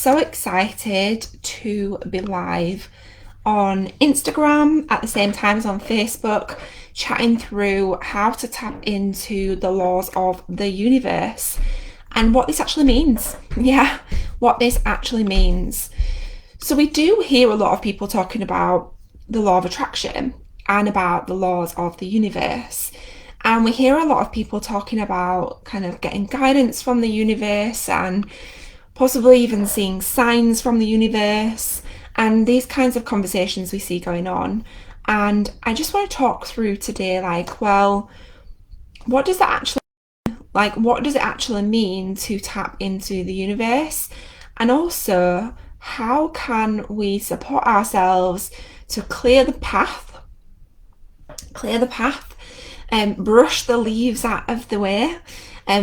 so excited to be live on Instagram at the same time as on Facebook, chatting through how to tap into the laws of the universe and what this actually means. Yeah, what this actually means. So, we do hear a lot of people talking about the law of attraction and about the laws of the universe. And we hear a lot of people talking about kind of getting guidance from the universe and possibly even seeing signs from the universe and these kinds of conversations we see going on. And I just want to talk through today, what does that actually what does it actually mean to tap into the universe? And also, how can we support ourselves to clear the path, and brush the leaves out of the way,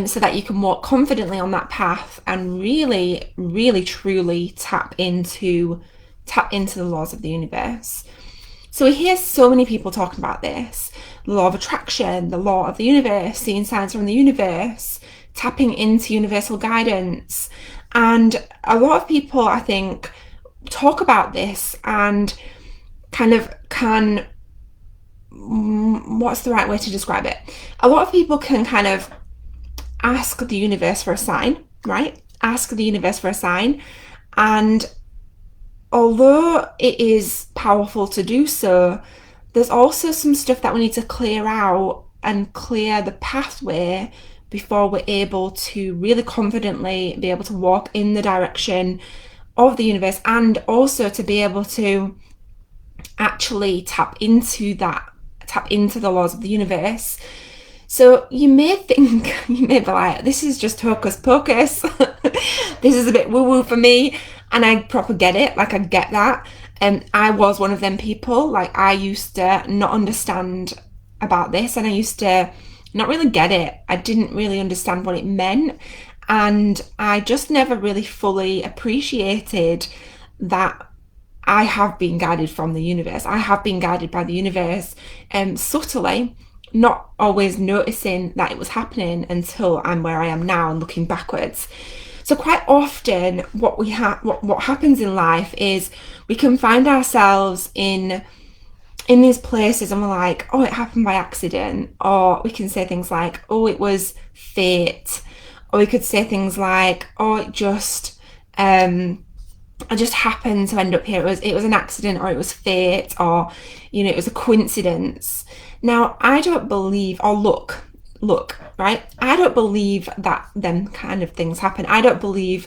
so that you can walk confidently on that path and really, really, truly tap into the laws of the universe. So we hear so many people talking about this: the law of attraction, the law of the universe, seeing signs from the universe, tapping into universal guidance. And a lot of people, I think, talk about this and kind of can, what's the right way to describe it? A lot of people can kind of ask the universe for a sign, right? Ask the universe for a sign. And although it is powerful to do so, there's also some stuff that we need to clear out and clear the pathway before we're able to really confidently be able to walk in the direction of the universe, and also to be able to actually tap into the laws of the universe. So you may think, you may be like, this is just hocus pocus. This is a bit woo-woo for me. And I proper get it. Like, I get that. And I was one of them people. Like, I used to not understand about this, and I used to not really get it. I didn't really understand what it meant. And I just never really fully appreciated that I have been guided from the universe. I have been guided by the universe, subtly, not always noticing that it was happening until I'm where I am now and looking backwards. So quite often what happens in life is we can find ourselves in these places and we're like, oh, it happened by accident. Or we can say things like, oh, it was fate. Or we could say things like, oh, I just happened to end up here. It was an accident, or it was fate, or it was a coincidence. Now, I don't believe, or look, right? I don't believe that them kind of things happen. I don't believe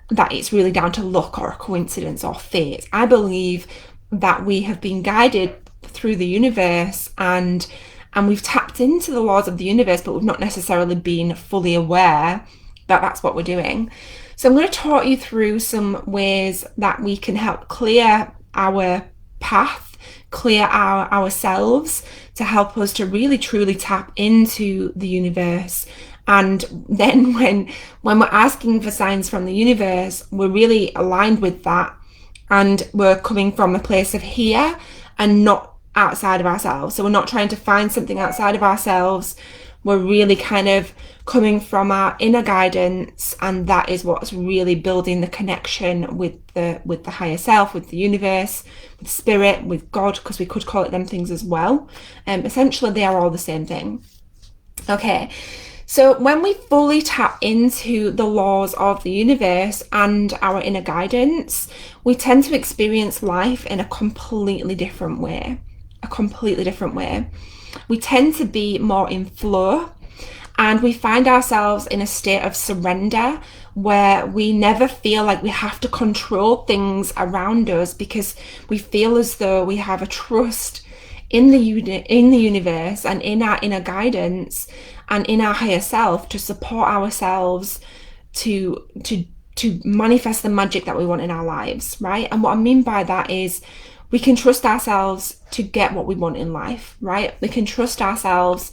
that it's really down to luck or a coincidence or fate. I believe that we have been guided through the universe, and we've tapped into the laws of the universe, but we've not necessarily been fully aware that that's what we're doing. So I'm going to talk you through some ways that we can help clear our path, clear ourselves, to help us to really truly tap into the universe. And then when we're asking for signs from the universe, we're really aligned with that, and we're coming from a place of here and not outside of ourselves. So we're not trying to find something outside of ourselves. We're really kind of coming from our inner guidance, and that is what's really building the connection with the higher self, with the universe, with spirit, with God, because we could call it them things as well. Essentially, they are all the same thing. Okay, so when we fully tap into the laws of the universe and our inner guidance, we tend to experience life in a completely different way. We tend to be more in flow, and we find ourselves in a state of surrender where we never feel like we have to control things around us, because we feel as though we have a trust in the universe and in our inner guidance and in our higher self to support ourselves to manifest the magic that we want in our lives, right? And what I mean by that is, we can trust ourselves to get what we want in life, right? We can trust ourselves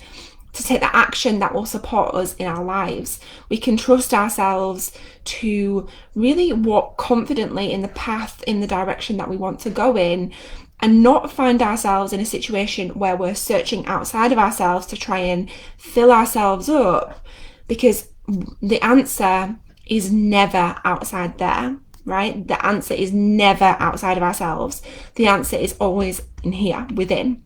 to take the action that will support us in our lives. We can trust ourselves to really walk confidently in the path, in the direction that we want to go in, and not find ourselves in a situation where we're searching outside of ourselves to try and fill ourselves up, because the answer is never outside there. right? The answer is never outside of ourselves. The answer is always in here, within.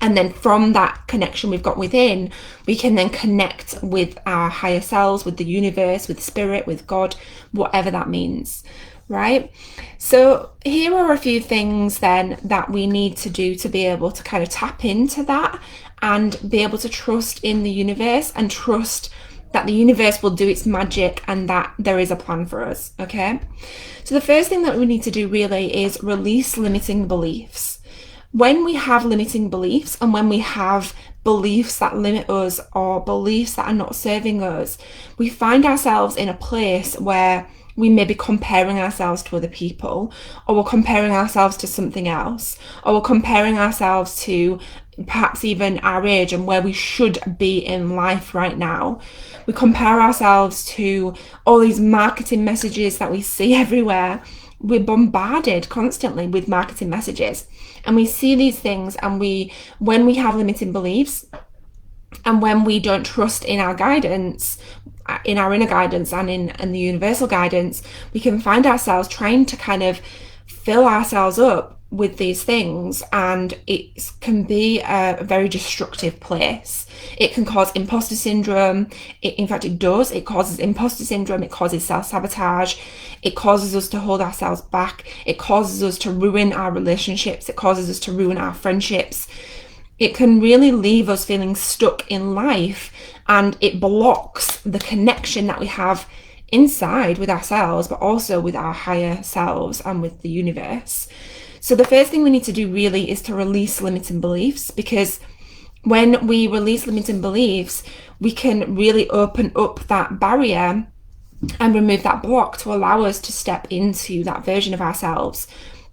And then from that connection we've got within, we can then connect with our higher selves, with the universe, with spirit, with God, whatever that means, right? So here are a few things then that we need to do to be able to kind of tap into that and be able to trust in the universe and trust that the universe will do its magic and that there is a plan for us, okay? So the first thing that we need to do really is release limiting beliefs. When we have limiting beliefs and when we have beliefs that limit us or beliefs that are not serving us, we find ourselves in a place where we may be comparing ourselves to other people, or we're comparing ourselves to something else, or we're comparing ourselves to perhaps even our age and where we should be in life right now. We compare ourselves to all these marketing messages that we see everywhere. We're bombarded constantly with marketing messages, and we see these things, and when we have limiting beliefs and when we don't trust in our guidance, in our inner guidance and in the universal guidance, we can find ourselves trying to kind of fill ourselves up with these things, and it can be a very destructive place. It can cause imposter syndrome. In fact, it does. It causes imposter syndrome. It causes self-sabotage. It causes us to hold ourselves back. It causes us to ruin our relationships. It causes us to ruin our friendships. It can really leave us feeling stuck in life, and it blocks the connection that we have inside with ourselves, but also with our higher selves and with the universe. So the first thing we need to do really is to release limiting beliefs, because when we release limiting beliefs, we can really open up that barrier and remove that block to allow us to step into that version of ourselves,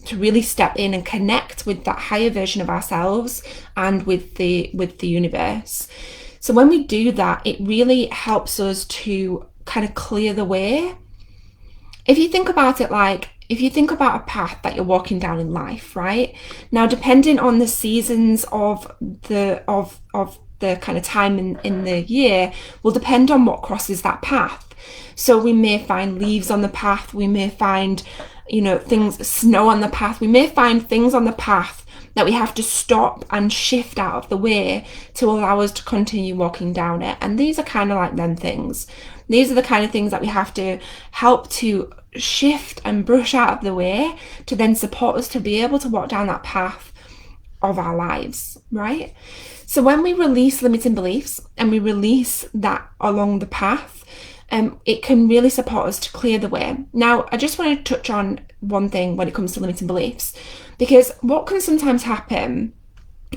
to really step in and connect with that higher version of ourselves and with the universe. So when we do that, it really helps us to kind of clear the way. If you think about it, like if you think about a path that you're walking down in life, right? Now, depending on the seasons of the kind of time in the year will depend on what crosses that path. So we may find leaves on the path, we may find, things, snow on the path, we may find things on the path that we have to stop and shift out of the way to allow us to continue walking down it. And these are kind of like them things. These are the kind of things that we have to help to shift and brush out of the way to then support us to be able to walk down that path of our lives, right? So when we release limiting beliefs and we release that along the path, it can really support us to clear the way. Now, I just want to touch on one thing when it comes to limiting beliefs, because what can sometimes happen,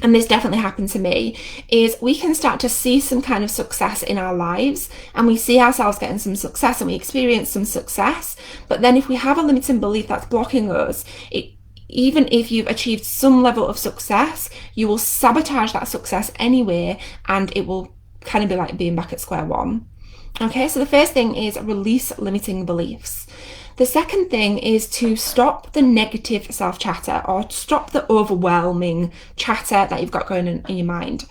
and this definitely happened to me, is we can start to see some kind of success in our lives, and we see ourselves getting some success and we experience some success. But then if we have a limiting belief that's blocking us, even if you've achieved some level of success, you will sabotage that success anyway, and it will kind of be like being back at square one. Okay, so the first thing is release limiting beliefs. The second thing is to stop the negative self-chatter, or stop the overwhelming chatter that you've got going on in your mind.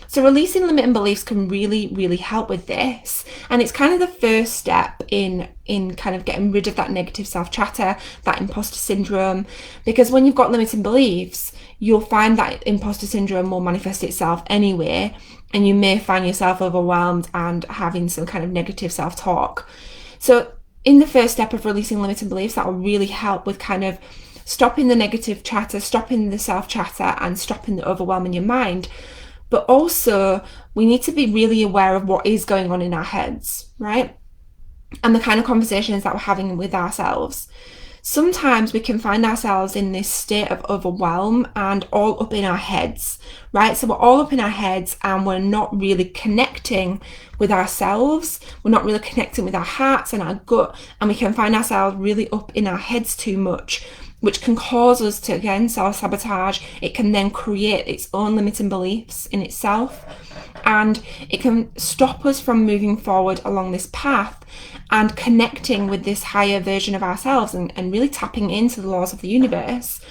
So releasing limiting beliefs can really, really help with this. And it's kind of the first step in kind of getting rid of that negative self-chatter, that imposter syndrome. Because when you've got limiting beliefs, you'll find that imposter syndrome will manifest itself anyway. And you may find yourself overwhelmed and having some kind of negative self-talk. So in the first step of releasing limiting beliefs, that will really help with kind of stopping the negative chatter, stopping the self-chatter, and stopping the overwhelm in your mind. But also, we need to be really aware of what is going on in our heads, right? And the kind of conversations that we're having with ourselves. Sometimes we can find ourselves in this state of overwhelm and all up in our heads, right? So we're all up in our heads and we're not really connecting with ourselves. We're not really connecting with our hearts and our gut, and we can find ourselves really up in our heads too much, which can cause us to, again, self-sabotage. It can then create its own limiting beliefs in itself, and it can stop us from moving forward along this path and connecting with this higher version of ourselves and really tapping into the laws of the universe.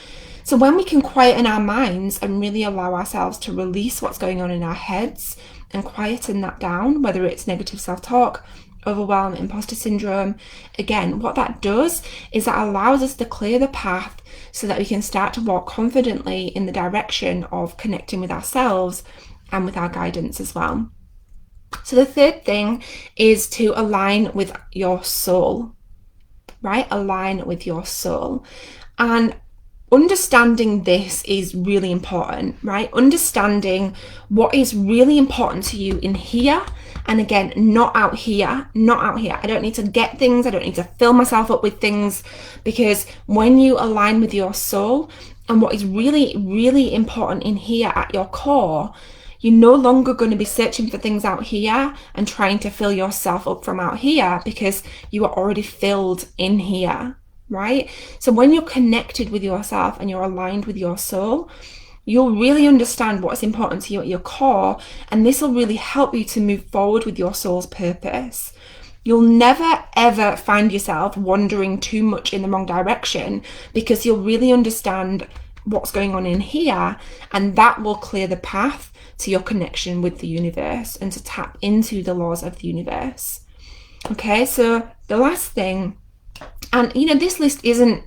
So when we can quieten our minds and really allow ourselves to release what's going on in our heads and quieten that down, whether it's negative self-talk, overwhelm, imposter syndrome. Again, what that does is that allows us to clear the path so that we can start to walk confidently in the direction of connecting with ourselves and with our guidance as well. So the third thing is to align with your soul, right? Align with your soul. And understanding this is really important, right? Understanding what is really important to you in here. And again, not out here, not out here. I don't need to get things. I don't need to fill myself up with things, because when you align with your soul and what is really, really important in here at your core, you're no longer going to be searching for things out here and trying to fill yourself up from out here, because you are already filled in here, right? So when you're connected with yourself and you're aligned with your soul, you'll really understand what's important to you at your core, and this will really help you to move forward with your soul's purpose. You'll never ever find yourself wandering too much in the wrong direction, because you'll really understand what's going on in here, and that will clear the path to your connection with the universe and to tap into the laws of the universe. Okay, so the last thing, and this list isn't,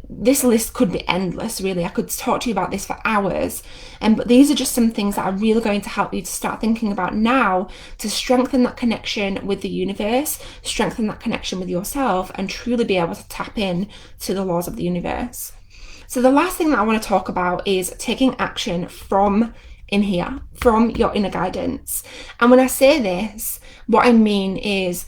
this list could be endless, really. I could talk to you about this for hours, but these are just some things that are really going to help you to start thinking about now to strengthen that connection with the universe, strengthen that connection with yourself, and truly be able to tap in to the laws of the universe. So the last thing that I want to talk about is taking action from in here, from your inner guidance. And when I say this, what I mean is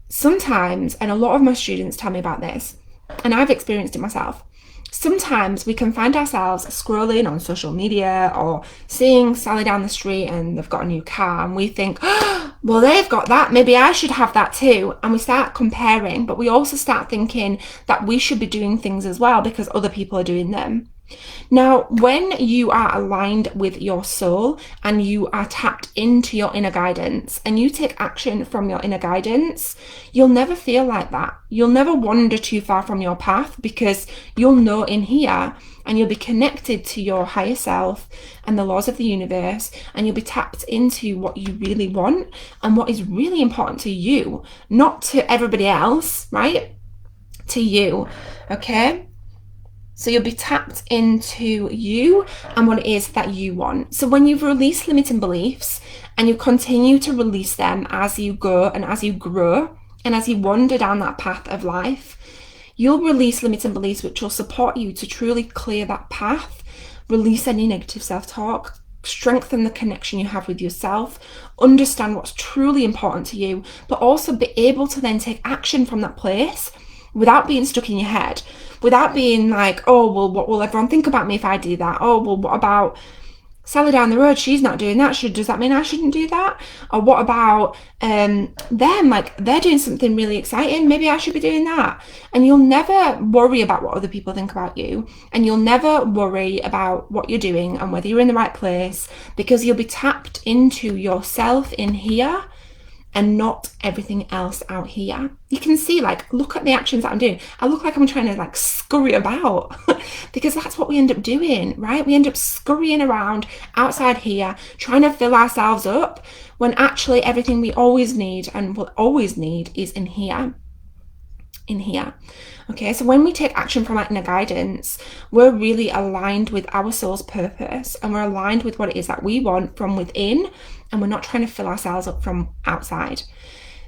sometimes, and a lot of my students tell me about this, and I've experienced it myself, sometimes we can find ourselves scrolling on social media or seeing Sally down the street and they've got a new car, and we think, oh, well, they've got that, maybe I should have that too. And we start comparing, but we also start thinking that we should be doing things as well because other people are doing them. Now, when you are aligned with your soul and you are tapped into your inner guidance and you take action from your inner guidance, you'll never feel like that. You'll never wander too far from your path, because you'll know in here, and you'll be connected to your higher self and the laws of the universe, and you'll be tapped into what you really want and what is really important to you, not to everybody else, right? To you, okay? So you'll be tapped into you and what it is that you want. So when you've released limiting beliefs and you continue to release them as you go and as you grow and as you wander down that path of life, you'll release limiting beliefs which will support you to truly clear that path, release any negative self-talk, strengthen the connection you have with yourself, understand what's truly important to you, but also be able to then take action from that place without being stuck in your head, without being like, oh, well, what will everyone think about me if I do that? Oh, well, what about Sally down the road? She's not doing that. Does that mean I shouldn't do that? Or what about them? Like, they're doing something really exciting. Maybe I should be doing that. And you'll never worry about what other people think about you. And you'll never worry about what you're doing and whether you're in the right place, because you'll be tapped into yourself in here and not everything else out here. You can see, like, look at the actions that I'm doing. I look like I'm trying to like scurry about because that's what we end up doing, right? We end up scurrying around outside here, trying to fill ourselves up, when actually everything we always need and will always need is in here. In here. Okay, so when we take action from our inner guidance, we're really aligned with our soul's purpose, and we're aligned with what it is that we want from within, and we're not trying to fill ourselves up from outside.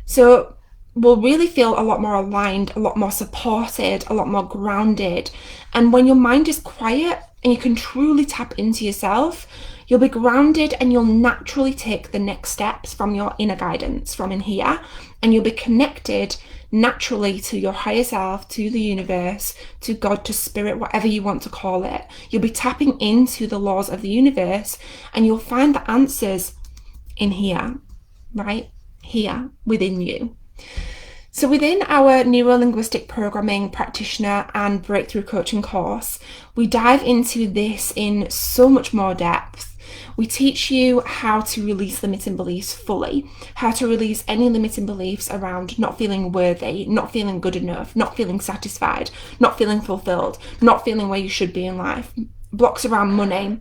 So we'll really feel a lot more aligned, a lot more supported, a lot more grounded. And when your mind is quiet and you can truly tap into yourself, you'll be grounded and you'll naturally take the next steps from your inner guidance from in here, and you'll be connected naturally to your higher self, to the universe, to God, to spirit, whatever you want to call it. You'll be tapping into the laws of the universe, and you'll find the answers in here, right here within you. So within our Neuro-Linguistic Programming Practitioner and Breakthrough Coaching course, we dive into this in so much more depth. We teach you how to release limiting beliefs fully, how to release any limiting beliefs around not feeling worthy, not feeling good enough, not feeling satisfied, not feeling fulfilled, not feeling where you should be in life, blocks around money,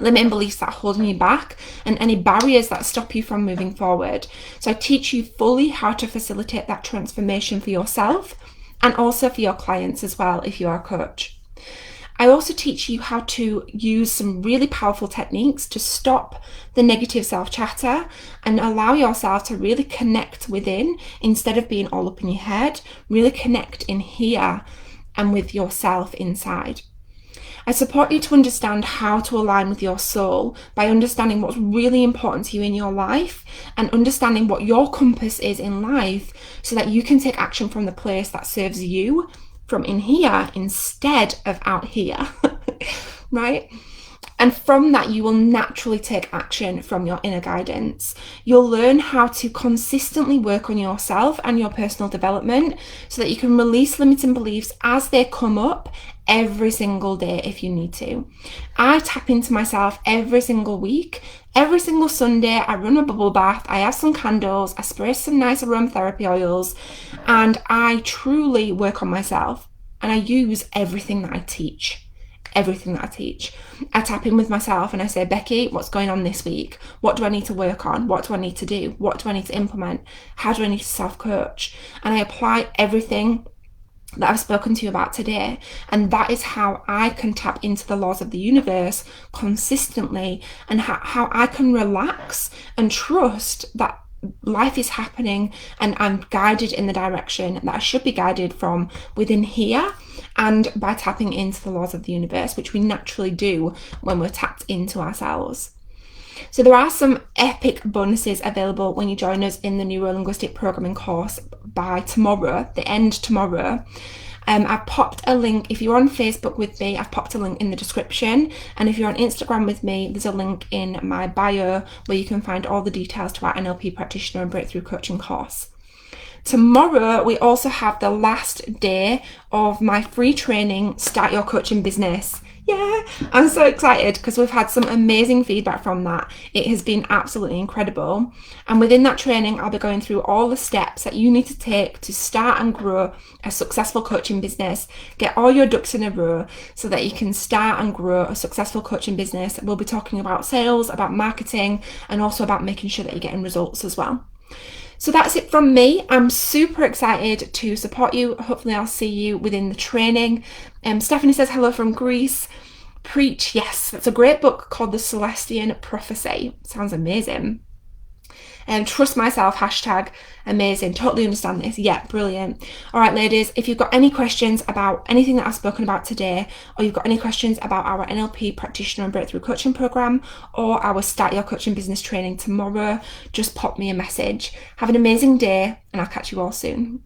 limiting beliefs that are holding you back, and any barriers that stop you from moving forward. So I teach you fully how to facilitate that transformation for yourself and also for your clients as well if you are a coach. I also teach you how to use some really powerful techniques to stop the negative self-chatter and allow yourself to really connect within instead of being all up in your head. Really connect in here and with yourself inside. I support you to understand how to align with your soul by understanding what's really important to you in your life and understanding what your compass is in life so that you can take action from the place that serves you from in here instead of out here, right? And from that, you will naturally take action from your inner guidance. You'll learn how to consistently work on yourself and your personal development so that you can release limiting beliefs as they come up every single day if you need to. I tap into myself every single week. Every single Sunday, I run a bubble bath, I have some candles, I spray some nice aromatherapy oils, and I truly work on myself. And I use everything that I teach. Everything that I teach. I tap in with myself and I say, Becky, what's going on this week? What do I need to work on? What do I need to do? What do I need to implement? How do I need to self-coach? And I apply everything that I've spoken to you about today. And that is how I can tap into the laws of the universe consistently and how I can relax and trust that life is happening and I'm guided in the direction that I should be guided from within here, and by tapping into the laws of the universe, which we naturally do when we're tapped into ourselves. So there are some epic bonuses available when you join us in the Neuro-Linguistic Programming course by tomorrow, the end tomorrow. I've popped a link. If you're on Facebook with me, I've popped a link in the description. And if you're on Instagram with me, there's a link in my bio where you can find all the details to our NLP practitioner and breakthrough coaching course. Tomorrow, we also have the last day of my free training, Start Your Coaching Business. Yeah, I'm so excited because we've had some amazing feedback from that. It has been absolutely incredible. And within that training, I'll be going through all the steps that you need to take to start and grow a successful coaching business. Get all your ducks in a row so that you can start and grow a successful coaching business. We'll be talking about sales, about marketing, and also about making sure that you're getting results as well. So that's it from me. I'm super excited to support you. Hopefully I'll see you within the training. Stephanie says hello from Greece. Preach, yes. That's a great book called The Celestian Prophecy. Sounds amazing. Trust myself, hashtag amazing. Totally understand this. Yeah, brilliant. All right, ladies, if you've got any questions about anything that I've spoken about today, or you've got any questions about our NLP practitioner and breakthrough coaching program, or our Start Your Coaching Business training tomorrow, just pop me a message. Have an amazing day, and I'll catch you all soon.